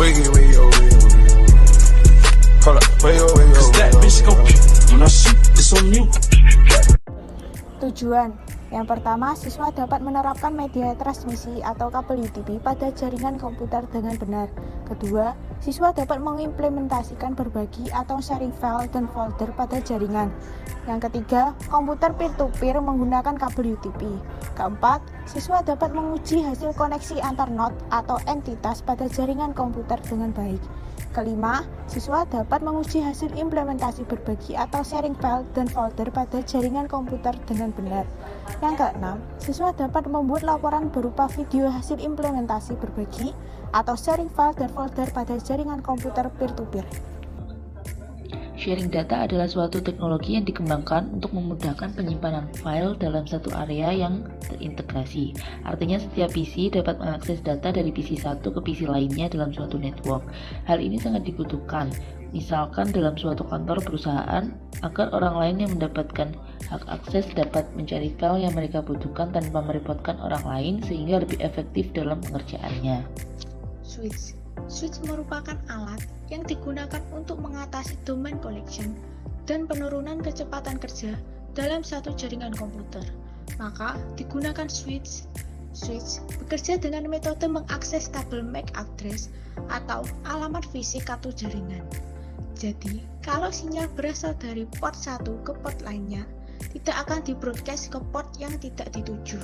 Wiggy, wiggy, oh, wiggy, oh, wiggy, oh. Hold up, wiggy, oh, wiggy, oh, Cause that bitch go when I shoot, it's on you. Tujuan. Yang pertama, siswa dapat menerapkan media transmisi atau kabel UTP pada jaringan komputer dengan benar. Kedua, siswa dapat mengimplementasikan berbagi atau sharing file dan folder pada jaringan. Yang ketiga, komputer peer-to-peer menggunakan kabel UTP. Keempat, siswa dapat menguji hasil koneksi antar node atau entitas pada jaringan komputer dengan baik. Kelima, siswa dapat menguji hasil implementasi berbagi atau sharing file dan folder pada jaringan komputer dengan benar. Yang keenam, siswa dapat membuat laporan berupa video hasil implementasi berbagi atau sharing file dan folder pada jaringan komputer peer-to-peer. Sharing data adalah suatu teknologi yang dikembangkan untuk memudahkan penyimpanan file dalam satu area yang terintegrasi. Artinya setiap PC dapat mengakses data dari PC satu ke PC lainnya dalam suatu network. Hal ini sangat dibutuhkan, misalkan dalam suatu kantor perusahaan, agar orang lain yang mendapatkan hak akses dapat mencari file yang mereka butuhkan tanpa merepotkan orang lain sehingga lebih efektif dalam pengerjaannya. Switch. Switch merupakan alat yang digunakan untuk mengatasi domain collection dan penurunan kecepatan kerja dalam satu jaringan komputer. Maka, digunakan switch. Switch bekerja dengan metode mengakses tabel MAC address atau alamat fisik kartu jaringan. Jadi, kalau sinyal berasal dari port 1 ke port lainnya, tidak akan di-broadcast ke port yang tidak dituju.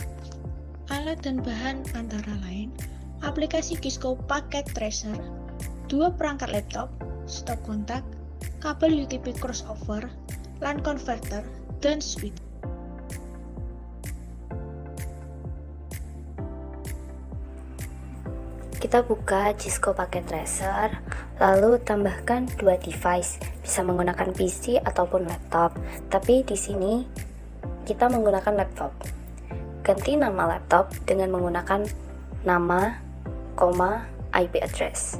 Alat dan bahan antara lain aplikasi Cisco Packet Tracer, 2 perangkat laptop, stop kontak, kabel UTP crossover, LAN converter, dan switch. Kita buka Cisco Packet Tracer, lalu tambahkan 2 device, bisa menggunakan PC ataupun laptop. Tapi di sini kita menggunakan laptop. Ganti nama laptop dengan menggunakan nama, IP address.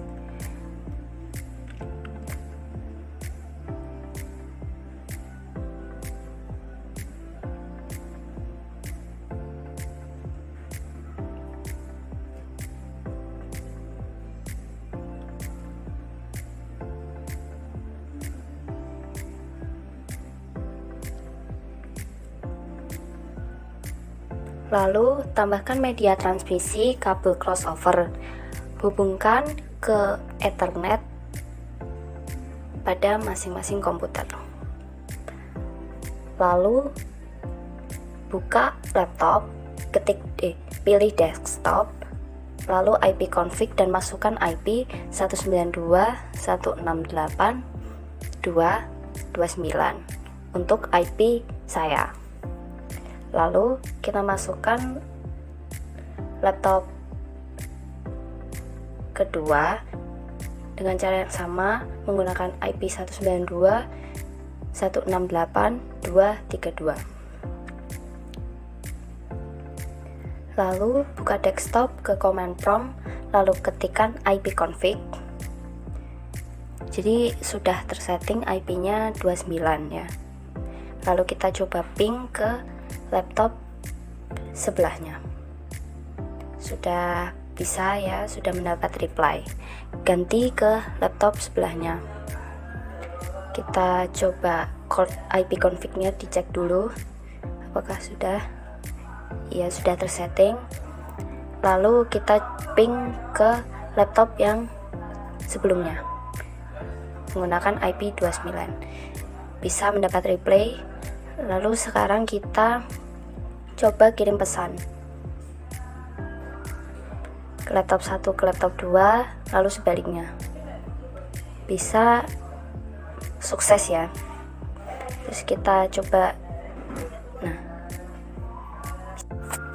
Lalu, tambahkan media transmisi kabel crossover. Hubungkan ke Ethernet pada masing-masing komputer. Lalu, buka laptop, pilih desktop, lalu IP config dan masukkan IP 192.168.229 untuk IP saya. Lalu kita masukkan laptop kedua dengan cara yang sama menggunakan IP 192.168.232. Lalu buka desktop ke command prompt, lalu ketikkan IP config. Jadi sudah tersetting IP-nya 29 ya. Lalu kita coba ping ke laptop sebelahnya. Sudah bisa ya, sudah mendapat reply. Ganti ke laptop sebelahnya. Kita coba IP config-nya dicek dulu. Apakah sudah? Ya, sudah tersetting. Lalu kita ping ke laptop yang sebelumnya menggunakan IP 29. Bisa mendapat reply. Lalu sekarang kita coba kirim pesan ke laptop 1 ke laptop 2, lalu sebaliknya. Bisa sukses ya. Terus kita coba. Nah,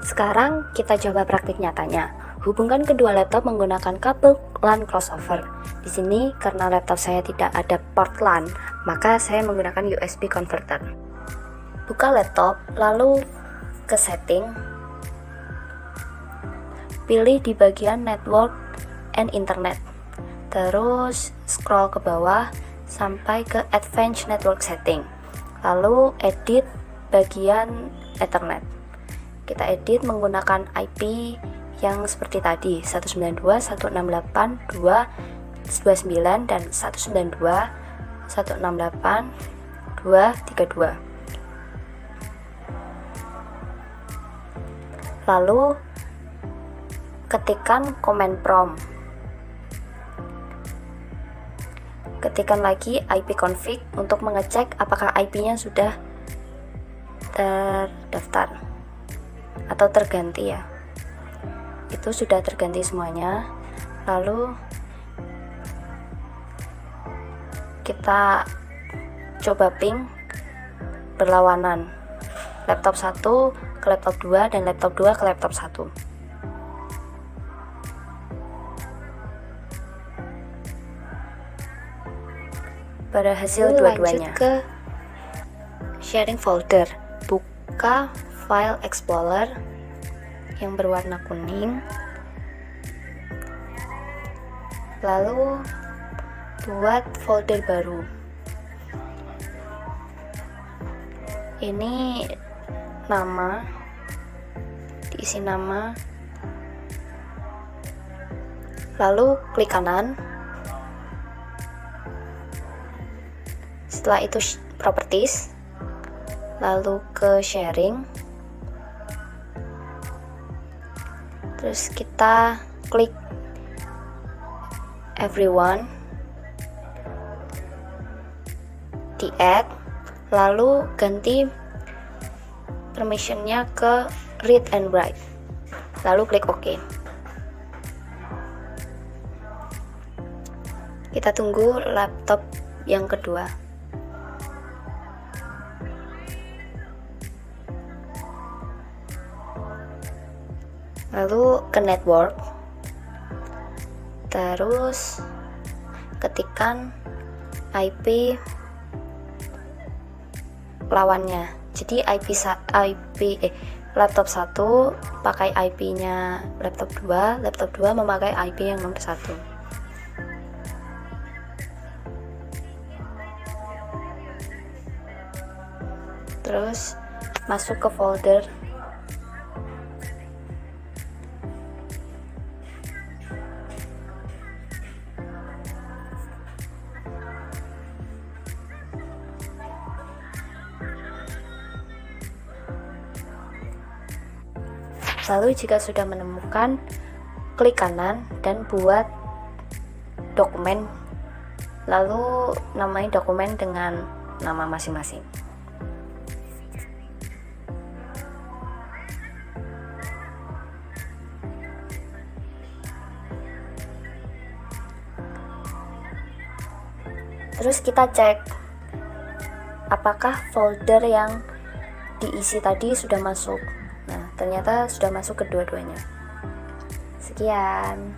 sekarang kita coba praktik nyatanya. Hubungkan kedua laptop menggunakan kabel LAN crossover. Di sini karena laptop saya tidak ada port LAN, maka saya menggunakan USB converter. Buka laptop, lalu ke setting, pilih di bagian network and internet, terus scroll ke bawah sampai ke advanced network setting, lalu edit bagian ethernet. Kita edit menggunakan IP yang seperti tadi, 192.168.229. 129 dan 192, 168, 232. Lalu ketikkan command prompt. Ketikkan lagi ipconfig untuk mengecek apakah IP-nya sudah terdaftar atau terganti ya. Itu sudah terganti semuanya. Lalu kita coba ping berlawanan, laptop 1 ke laptop 2 dan laptop 2 ke laptop 1. Pada hasil dua-duanya. Lanjut ke sharing folder. Buka file explorer yang berwarna kuning. Lalu buat folder baru. Ini nama, diisi nama. Lalu klik kanan. Setelah itu properties, lalu ke sharing, terus kita klik everyone, di add, lalu ganti permissionnya ke read and write, lalu klik OK. Kita tunggu laptop yang kedua. Lalu ke network, terus ketikkan IP lawannya. Jadi laptop 1 pakai IP-nya laptop 2 memakai IP yang nomor 1. Terus masuk ke folder lalu jika sudah menemukan, klik kanan dan buat dokumen, lalu namai dokumen dengan nama masing-masing. Terus kita cek apakah folder yang diisi tadi sudah masuk. Nah, ternyata sudah masuk kedua-duanya. Sekian.